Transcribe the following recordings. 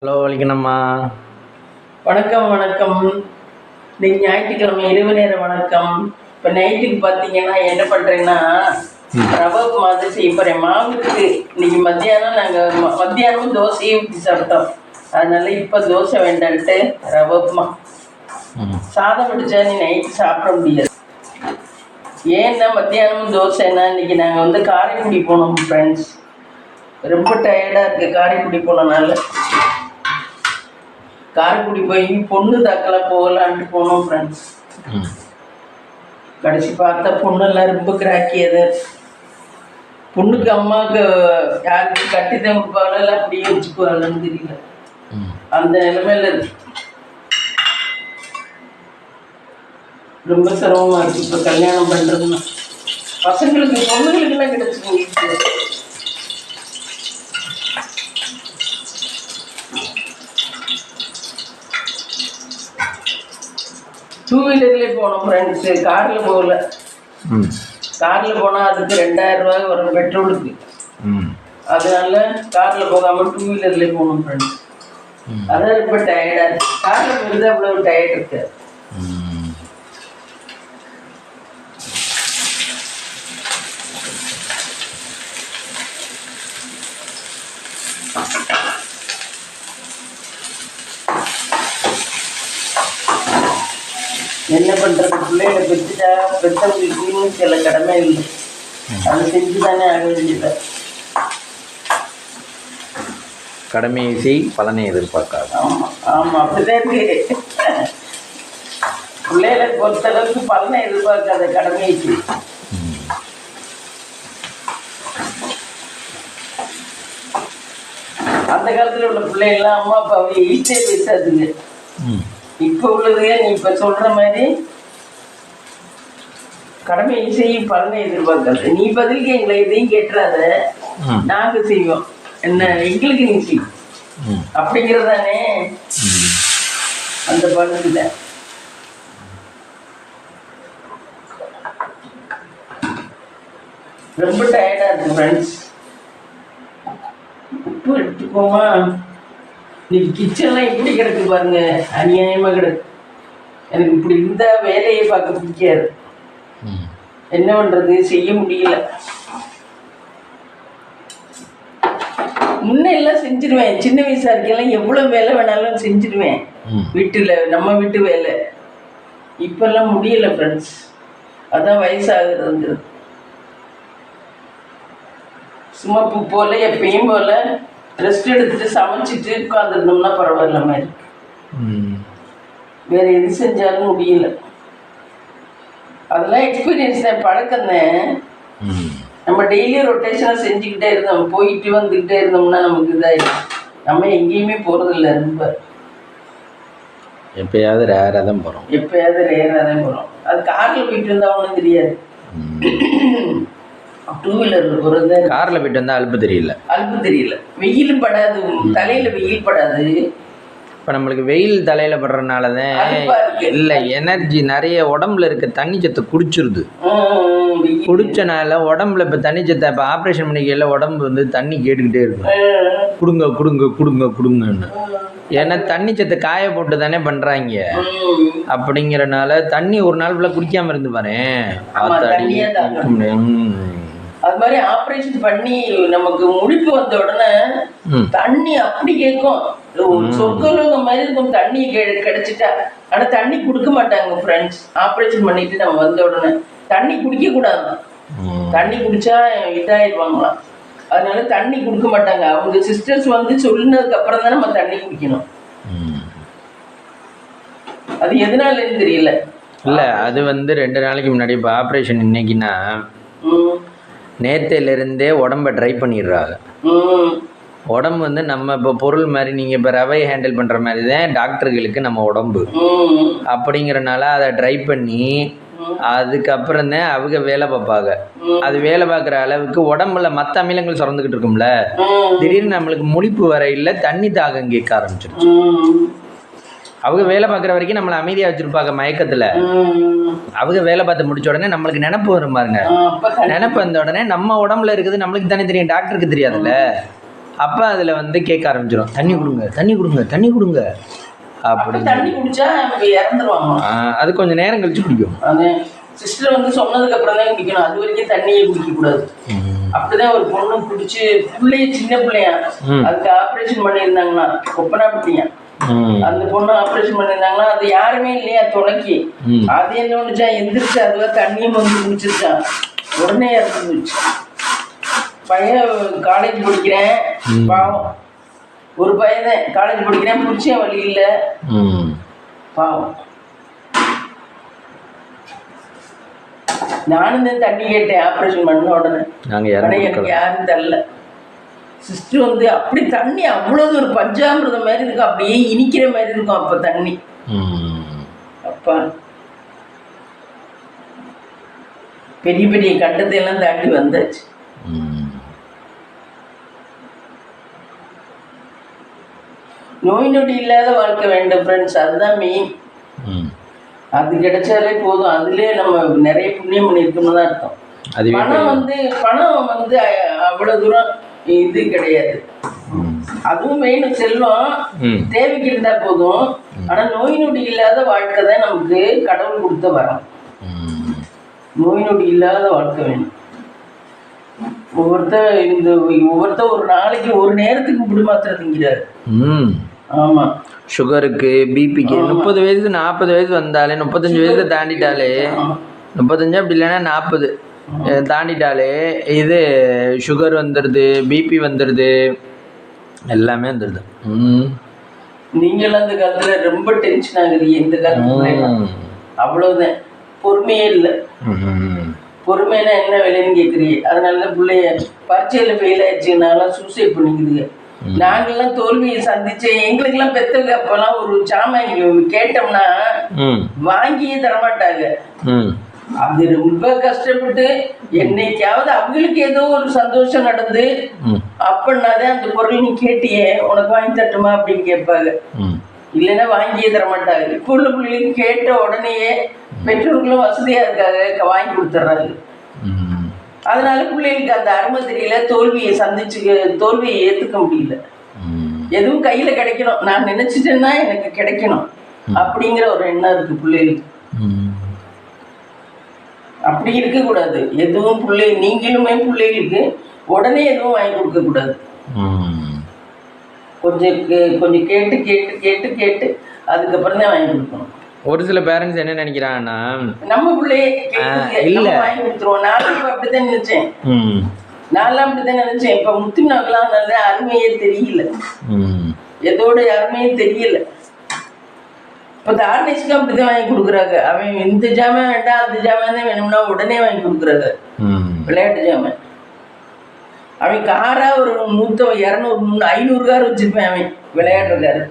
Hello வலிக்கணும்மா. வணக்கம் வணக்கம். இன்னைக்கு ஞாயிற்றுக்கிழமை இரவு நேர வணக்கம். இப்போ நைட்டுக்கு பார்த்தீங்கன்னா என்ன பண்ணுறேன்னா ரவை மாதிரி செய்ய போகிறேன். மாவுக்கு இன்னைக்கு மத்தியானம் நாங்கள் மத்தியானமும் தோசையை ஊற்றி சாப்பிட்டோம். அதனால இப்போ தோசை வேண்டான்ட்டு ரவை உப்புமா. சாதம் பிடிச்சா நீ நைட்டு சாப்பிட முடியாது. ஏன்னா மத்தியானமும் தோசைன்னா இன்னைக்கு நாங்கள் காரைக்குடி போனோம் ஃப்ரெண்ட்ஸ். ரொம்ப டயர்டாக இருக்குது காரைக்குடி போனனால. காரைக்குடி போய் பொண்ணு தாக்கெல்லாம் போகலான்ட்டு போனோம் ஃப்ரெண்ட்ஸ். கடைசி பார்த்தா பொண்ணெல்லாம் ரொம்ப கிராக்கியது. பொண்ணுக்கு அம்மாவுக்கு யாருக்கு கட்டி தான் கொடுப்பாங்களோ இல்லை அப்படியே வச்சுக்குவாங்கன்னு தெரியல. அந்த நிலைமையில இருக்கு. ரொம்ப சிரமமாக இருக்குது இப்போ கல்யாணம் பண்ணுறதுன்னா. பசங்களுக்கு பொண்ணுங்களுக்கெல்லாம் கிடச்சிருக்கு. டூ வீலர்லேயே போனோம் ஃப்ரெண்ட்ஸு, காரில் போகல. காரில் போனால் அதுக்கு 2000 ரூபாய் வரும் பெட்ரோலுக்கு. அதனால காரில் போகாமல் டூ வீலர்லேயே போகணும் ஃப்ரெண்ட்ஸ். அதான் ரொம்ப டயர்டாக இருக்குது. காரில் போயிருந்தா அவ்வளோ டயர்ட் இருக்கு. என்ன பண்ணுறது, பிள்ளைகளை பெற்றுட்டா பெற்றவங்களுக்குன்னு சில கடமை இல்லை. அதை செஞ்சு தானே ஆக வேண்டியது. கடமையை செய் பலனை எதிர்பார்க்காது. ஆமாம் ஆமாம், அப்படிதான் இருக்கு. பிள்ளைகளை பொறுத்தளவுக்கு பலனை எதிர்பார்க்காத கடமையை செய். அந்த காலத்தில் உள்ள பிள்ளைகள்லாம் அம்மா அப்பாவை ஈஸியே பேசாதுங்க. இப்போ உள்ளது நீ இப்போ சொல்கிற மாதிரி கடமையை செய்யும் பலனை எதிர்பார்க்காது. நீ பதிலுக்கு எங்களை எதையும் கேட்டுறாத, நாங்கள் செய்வோம், என்ன எங்களுக்கு நீ செய் அப்படிங்கிறதானே அந்த பலனில். ரொம்ப டயர்டாக இருக்கு ஃப்ரெண்ட்ஸ். உப்பு எடுத்துக்கோமா. இன்னைக்கு கிச்சன்லாம் எப்படி கிடக்கு பாருங்க, அநியாயமாக கிடக்கு. எனக்கு இப்படி இருந்தால் வேலையை பார்க்க பிடிக்காது. என்ன பண்ணுறது, செய்ய முடியல. முன்ன எல்லாம் செஞ்சிருவேன். சின்ன வயசாக இருக்கலாம் எவ்வளோ வேலை வேணாலும் செஞ்சிருவேன் வீட்டில், நம்ம வீட்டு வேலை. இப்பெல்லாம் முடியல ஃப்ரெண்ட்ஸ். அதான் வயசாகுறது. சும்மா போல எப்பயும் போல ரெஸ்ட் எடுத்துட்டு சமைச்சிட்டு உட்காந்துருந்தோம்னா பரவாயில்ல மாதிரி. வேற எது செஞ்சாலும் முடியல. அதெல்லாம் எக்ஸ்பீரியன்ஸ் தான், பழக்கம் தான். நம்ம டெய்லி ரொட்டேஷனாக செஞ்சுக்கிட்டே இருந்தோம், போயிட்டு வந்துக்கிட்டே இருந்தோம்னா நமக்கு இதாகிடும். நம்ம எங்கேயுமே போகிறதில்ல. ரொம்ப எப்பயாவது ரேராக தான் போகிறோம். எப்பயாவது ரேராக தான் போகிறோம். அது காரில் போயிட்டு இருந்தால் ஒன்றும் தெரியாது. டூ வீலர் போகிறது, காரில் போயிட்டு வந்தால் அலுப்பு தெரியல. வெயிலும் படாது, தலையில் வெயில் படாது. இப்போ நம்மளுக்கு வெயில் தலையில் படுறதுனால தான் இல்லை, எனர்ஜி நிறைய உடம்புல இருக்க தண்ணி சத்தை குடிச்சிருது. குடிச்சனால உடம்புல இப்போ தண்ணி சத்தை, இப்போ ஆப்ரேஷன் பண்ணிக்கல உடம்பு தண்ணி கேட்டுக்கிட்டே இருக்கும், கொடுங்க கொடுங்க கொடுங்க கொடுங்கன்னு. ஏன்னா தண்ணி சத்தை காய போட்டு தானே பண்ணுறாங்க. அப்படிங்கிறனால தண்ணி ஒரு நாள் ஃபுல்லாக குடிக்காமல் இருந்து பாரு. அது மாதிரி ஆப்ரேஷன் பண்ணி நமக்கு முடிப்பு வந்த உடனே தண்ணி அப்படி கேட்கும். சொர்க்கலோகம் மாதிரி இருக்கும் தண்ணி கிடைச்சிட்டா. ஆனா தண்ணி கொடுக்க மாட்டாங்க ஃப்ரெண்ட்ஸ். ஆப்ரேஷன் பண்ணிட்டு நம்ம வந்த உடனே தண்ணி குடிக்க கூடாது. தண்ணி குடிச்சா இதாயிடுவாங்களாம். அதனால தண்ணி கொடுக்க மாட்டாங்க. அவங்க சிஸ்டர்ஸ் சொல்லினதுக்கு அப்புறம் தான் நம்ம தண்ணி குடிக்கணும். அது எதனாலன்னு தெரியல. இல்லை, அது 2 நாளைக்கு முன்னாடி இப்போ ஆப்ரேஷன் இன்னைக்குன்னா நேத்தையிலிருந்தே உடம்பை ட்ரை பண்ணிடுறாங்க. உடம்பு நம்ம இப்போ பொருள் மாதிரி, நீங்கள் இப்போ ரவையை ஹேண்டில் பண்ணுற மாதிரி தான் டாக்டர்களுக்கு நம்ம உடம்பு. அப்படிங்கிறனால அதை ட்ரை பண்ணி அதுக்கப்புறம் தான் அவங்க வேலை பார்ப்பாங்க. அது வேலை பார்க்குற அளவுக்கு உடம்புல மற்ற அமிலங்கள் சுரந்துக்கிட்டு இருக்கும்ல, திடீர்னு நம்மளுக்கு முழிப்பு வர இல்லை, தண்ணி தாகம் கேட்க ஆரம்பிச்சிருச்சு. அவங்க வேலை பார்க்குற வரைக்கும் நம்மளை அமைதியாக வச்சுருப்பாங்க மயக்கத்தில். அவங்க வேலை பார்த்து முடிச்ச உடனே நம்மளுக்கு நினப்பு வரும் பாருங்க. நினப்பு வந்த உடனே நம்ம உடம்புல இருக்குது நம்மளுக்கு தானே தெரியும், டாக்டருக்கு தெரியாதுல்ல. அப்போ அதில் வந்து கேட்க ஆரம்பிச்சிடும், தண்ணி கொடுங்க தண்ணி கொடுங்க தண்ணி கொடுங்க அப்படி. தண்ணி குடிச்சா நமக்கு இறந்துருவாங்க. அது கொஞ்சம் நேரம் கழிச்சு குடிக்கும். அது சிஸ்டர் வந்து சொன்னதுக்கு அப்புறம் தான் குடிக்கணும், அது வரைக்கும் தண்ணியே குடிக்க கூடாது. அப்படிதான் ஒரு பொண்ணு குடிச்சு பிள்ளைய சின்ன பிள்ளையா அதுக்கு ஆப்ரேஷன் பண்ணியிருந்தாங்கன்னா கொப்பனாப்பட்டியா அந்த பொண்ணு ஆப்ரேஷன் பண்ணியிருந்தாங்கன்னா அது யாருமே இல்லையா துணைக்கு. அது என்ன ஒண்ணுச்சா எந்திரிச்சு அதுவா தண்ணியும் வந்து குடிச்சிருச்சான், உடனே இறந்து போச்சு. பையன் காலேஜ் படிக்கிறேன், பாவம் ஒரு பையன் தான் காலேஜ் படிக்கிறேன், புடிச்சேன் வழி இல்லை பாவம். நானும் தான் தண்ணி கேட்டேன் ஆப்ரேஷன் பண்ண உடனே, எனக்கு யாரும் தரல. சிஸ்டர் வந்து அப்படி தண்ணி அவ்வளவு ஒரு பஞ்சாமிரதம் மாதிரி இருக்கும், அப்படியே இனிக்கிற மாதிரி இருக்கும் அப்ப தண்ணி. அப்பா பெரிய பெரிய கண்டத்தை எல்லாம் தாண்டி வந்தாச்சு. நோய் நொடி இல்லாத வாழ்க்கை வேண்டும் ஃப்ரெண்ட்ஸ், அதுதான் மெயின். அது கிடைச்சாலே போதும், அதுலயே நம்ம நிறைய புண்ணியம் பண்ணிருக்கோம்னு தான் அர்த்தம். பணம் வந்து அவ்வளவு தூரம் இது கிடையாது, அதுவும் மெயின். செல்வம் தேவைக்கு இருந்தா போதும், ஆனா நோய் நொடி இல்லாத வாழ்க்கை தான் நமக்கு கடவுள் கொடுத்த வரம். நோய் நொடி இல்லாத வாழ்க்கை வேணும். ஒவ்வொருத்த ஒரு நாளைக்கு ஒரு நேரத்துக்கு இப்படி மாத்திரை திங்கிறாரு. ஆமா, சுகருக்கு பிபிக்கு 30 வயசு 40 வயசு வந்தாலே, 35 வயசு தாண்டிட்டாலே, 35 அப்படி இல்லைன்னா 40 தாண்டிட்டாலே இது சுகர் வந்துடுது, பிபி வந்துடுது, எல்லாமே வந்துடுது. நீங்களாம் அந்த காலத்துல ரொம்ப டென்ஷன் ஆகுறீங்க, இந்த காலத்துல அவ்வளவுதான், பொறுமையே இல்லை. பொறுமைனா என்ன வேலைன்னு கேட்குறீங்க. அதனாலதான் பிள்ளைய பரீட்சையில ஃபெயில் ஆயிடுச்சுனாலும் சூசைட் பண்ணிக்குதுங்க. நாங்கெல்லாம் தோல்வியை சந்திச்சேன், எங்களுக்கெல்லாம் பெத்தவங்க அப்பெல்லாம் ஒரு சாமான் கேட்டோம்னா வாங்கியே தரமாட்டாங்க. அது ரொம்ப கஷ்டப்பட்டு என்னைக்காவது அவங்களுக்கு ஏதோ ஒரு சந்தோஷம் நடந்து அப்படின்னாதான் அந்த பொருள் நீ கேட்டியே உனக்கு வாங்கி தட்டுமா அப்படின்னு கேட்பாங்க, இல்லைன்னா வாங்கியே தரமாட்டாங்க. இப்போ உள்ள பிள்ளைகளுக்கு கேட்ட உடனேயே பெற்றோர்களும் வசதியா இருக்காங்க, வாங்கி கொடுத்துட்றாங்க. அதனால பிள்ளைகளுக்கு அந்த அருமை தெரியல, தோல்வியை ஏத்துக்க முடியல. எதுவும் கையில கிடைக்கணும், நான் நினைச்சிட்டேன்னா எனக்கு கிடைக்கணும் அப்படிங்கிற ஒரு எண்ணம் இருக்கு பிள்ளைகளுக்கு. அப்படி இருக்க கூடாது. எதுவும் நீங்களுமே பிள்ளைகளுக்கு உடனே எதுவும் வாங்கி கொடுக்க கூடாது. கொஞ்சம் கேட்டு கேட்டு கேட்டு கேட்டு அதுக்கப்புறம் தான் வாங்கி கொடுக்கணும். ஒரு சில பேரண்ட்ஸ் என்ன நினைக்கிறாங்கன்னா, நம்ம பிள்ளையே இல்ல வாங்கி கொடுத்துருவோம். நானும் அப்படித்தான் நினைச்சேன், இப்ப முத்துனாக்கெல்லாம் நல்ல அருமையே தெரியல, எதோட அருமையே தெரியல. இப்ப தார்னிஷ்க்கு அப்படிதான் வாங்கி கொடுக்குறாங்க. அவன் இந்த ஜாமான் வேண்டாம் அந்த ஜாமான் தான் வேணும்னா உடனே வாங்கி கொடுக்குறாங்க. விளையாட்டு ஜாமான் அவன் காரா ஒரு 100 200 500 கார் வச்சிருப்பேன். அவன் விளையாடுற காரு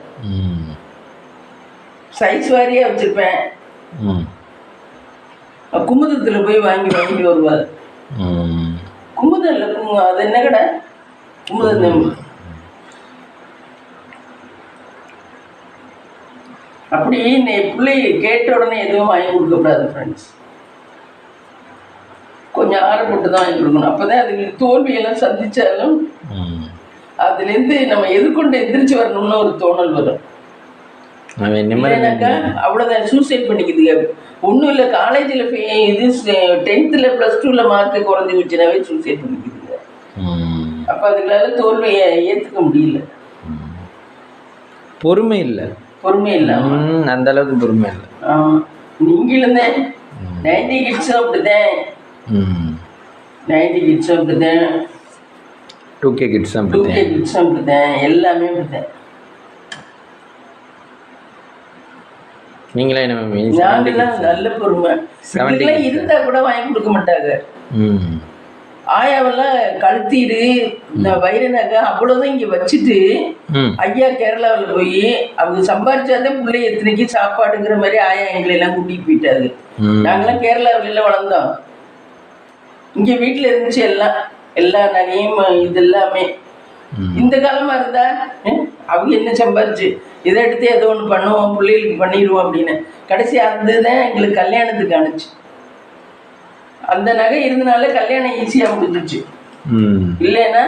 சைஸ் வாரியா வச்சிருப்பேன். குமுதத்துல போய் வாங்கிட்டு வருவாரு. குமுதம் இல்ல, அது என்ன கடை, குமுதம். அப்படி பிள்ளை கேட்ட உடனே எதுவும் வாங்கி கொடுக்க கூடாது ஃப்ரெண்ட்ஸ். கொஞ்சம் ஆரம்பட்டு தான் வாங்கி கொடுக்கணும். அப்பதான் அதுக்கு தோல்வியெல்லாம் சந்திச்சாலும் அதுல இருந்து நம்ம எதிர்கொண்டு எந்திரிச்சு வரணும்னு ஒரு தோணல் வரும். அவ்வளவுதான், சூசைட் பண்ணிக்குதுங்க. ஒன்றும் இல்லை, காலேஜில் இது 10th +2 மார்க்கு குறைஞ்சி வச்சுனாவே சூசைட் பண்ணிக்குதுங்க. அப்போ அதுக்களால தோல்வியை ஏற்றுக்க முடியல. பொறுமை இல்லை அந்த அளவுக்கு பொறுமை இல்லை. நீங்களும் தான் 90 கிட்ஸும் அப்படிதான், 90 கிட்ஸும் அப்படிதான், 2K கிட்ஸும் அப்படிதான், எல்லாமே அப்படிதான். நீங்களே நல்ல பொறுமை இருந்தா கூட வாங்கி கொடுக்க மாட்டாங்க. ஆயாவெல்லாம் கழுத்தீடு இந்த வைர நகை அவ்வளவுதான் இங்க வச்சுட்டு ஐயா கேரளாவில் போய் அவங்க சம்பாரிச்சாதான் பிள்ளை எத்தனைக்கு சாப்பாடுங்கிற மாதிரி ஆயா எங்களை எல்லாம் கூட்டிட்டு போயிட்டாரு. நாங்கெல்லாம் கேரளாவில வளர்ந்தோம், இங்க வீட்டுல இருந்துச்சு எல்லா நகையும் இது எல்லாமே. இந்த காலமா இருந்தா அவங்க என்ன சம்பாரிச்சு இதை எடுத்து ஏதோ ஒன்று பண்ணுவோம் பிள்ளைகளுக்கு பண்ணிடுவோம் அப்படின்னு கடைசி அதுதான் எங்களுக்கு கல்யாணத்துக்கு அனுச்சு. அந்த நகை இருந்தனால கல்யாணம் ஈஸியா முடிஞ்சிச்சு. இல்லைன்னா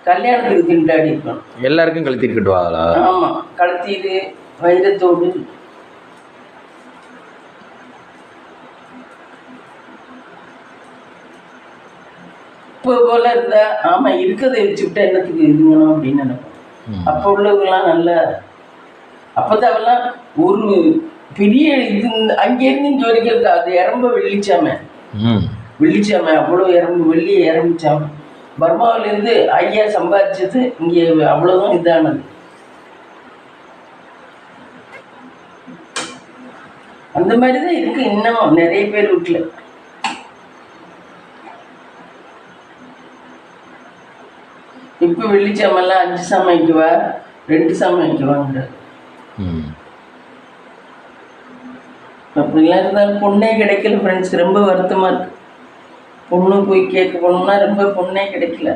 கல்யாணத்துக்கு திண்டாடி இருக்கணும். எல்லாருக்கும் கழுத்தி இருக்கட்டுவாங்களா? ஆமாம், கழுத்தீடு, வைரத்தோடு. இப்போ போல இருந்தா ஆமா இருக்கிறத வச்சுக்கிட்டா என்னத்துக்கு இதுங்கணும் அப்படின்னு நினைப்போம். அப்போ உள்ளவங்கலாம் நல்ல அப்போதான் ஒரு பெரிய இது அங்கேருந்து இங்கே வரைக்கும் இருக்கா. அது இறம்ப வெள்ளிச்சாமை அவ்வளோ வெள்ளி இறம்பிச்சாமை. பர்மாவிலேருந்து ஐயா சம்பாதிச்சது இங்கே அவ்வளோதான் இதானது. அந்த மாதிரி தான் இருக்கு இன்னமும் நிறைய பேர் வீட்டில். இப்போ வெள்ளிச்சாமெல்லாம் 5 சாமி வைக்குவா, 2 சாமி வைக்குவாங்க. அப்படிலாம் இருந்தாலும் பொண்ணே கிடைக்கல ஃப்ரெண்ட்ஸ். ரொம்ப வருத்தமாக இருக்கு. பொண்ணு போய் கேட்க போனோம்னா ரொம்ப பொண்ணே கிடைக்கல.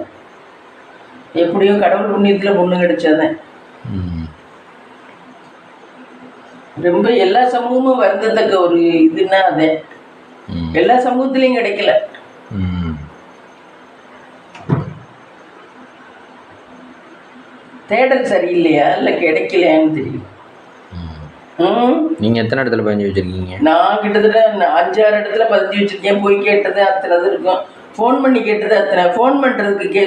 எப்படியோ கடவுள் புண்ணியத்தில் பொண்ணு கிடைச்சாதான். ரொம்ப எல்லா சமூகமும் வருந்தத்தக்க ஒரு இதுன்னா அதே எல்லா சமூகத்திலையும் கிடைக்கல. தேடல் சரியில்லையா இல்லை கிடைக்கலையான்னு தெரியும். நீங்க எத்தனை இடத்துல பதிஞ்சு வச்சிருக்கீங்க? நான் கிட்டத்தட்ட 5-6 இடத்துல பதிஞ்சு வச்சிருக்கேன். போய் கேட்டது அத்தனை இது இருக்கும். ஃபோன் பண்ணி கேட்டது அத்தனை. ஃபோன் பண்ணுறதுக்கு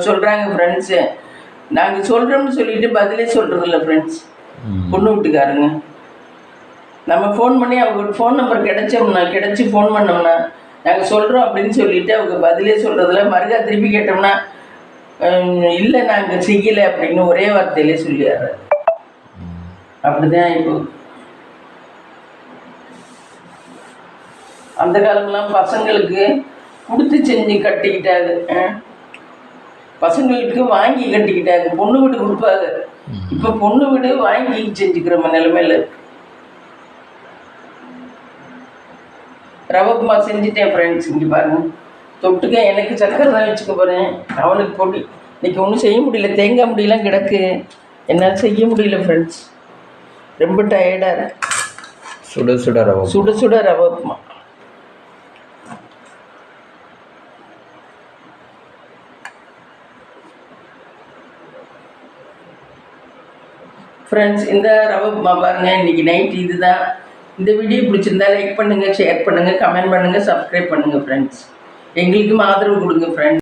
சொல்கிறாங்க ஃப்ரெண்ட்ஸு. நாங்கள் சொல்கிறோம்னு சொல்லிட்டு பதிலே சொல்கிறது இல்லை ஃப்ரெண்ட்ஸ். பொண்ணு வீட்டுக்காரங்க நம்ம ஃபோன் பண்ணி அவங்க ஃபோன் நம்பர் கிடச்சி ஃபோன் பண்ணோம்னா நாங்கள் சொல்கிறோம் அப்படின்னு சொல்லிட்டு அவங்க பதிலே சொல்கிறதில்ல. மறுக்கா திருப்பி கேட்டோம்னா இல்லை நாங்கள் செய்யலை அப்படின்னு ஒரே வார்த்தையிலே சொல்லிடுறாரு. அப்படிதான் இப்போ. அந்த காலம்லாம் பசங்களுக்கு கொடுத்து செஞ்சு கட்டிக்கிட்டாங்க, பசங்களுக்கு வாங்கி கட்டிக்கிட்டாங்க. பொண்ணு வீடு கொடுப்பாங்க. இப்போ பொண்ணு வீடு வாங்கி செஞ்சுக்கிற நிலைமையில. ரவை உப்புமா செஞ்சுட்டேன் ஃப்ரெண்ட்ஸ். இங்கே பாருங்க, தொட்டுக்க எனக்கு சக்கரை தான் வச்சுக்க போகிறேன். அவனுக்கு பொடி இன்னைக்கு ஒன்றும் செய்ய முடியல. தேங்காய் முடியெல்லாம் கிடக்கு, என்னால் செய்ய முடியல ஃப்ரெண்ட்ஸ். ரொம்ப டயர்டாக இருக்கு. சுட சுட ரவை உப்புமா. ஃப்ரெண்ட்ஸ், இந்த ரவை உப்புமா பாருங்கள். இன்றைக்கி நைட் இதுதான். இந்த வீடியோ பிடிச்சிருந்தா லைக் பண்ணுங்கள், ஷேர் பண்ணுங்கள், கமெண்ட் பண்ணுங்கள், சப்ஸ்கிரைப் பண்ணுங்கள் ஃப்ரெண்ட்ஸ். எங்களுக்கும் ஆதரவு கொடுங்க ஃப்ரெண்ட்ஸ்.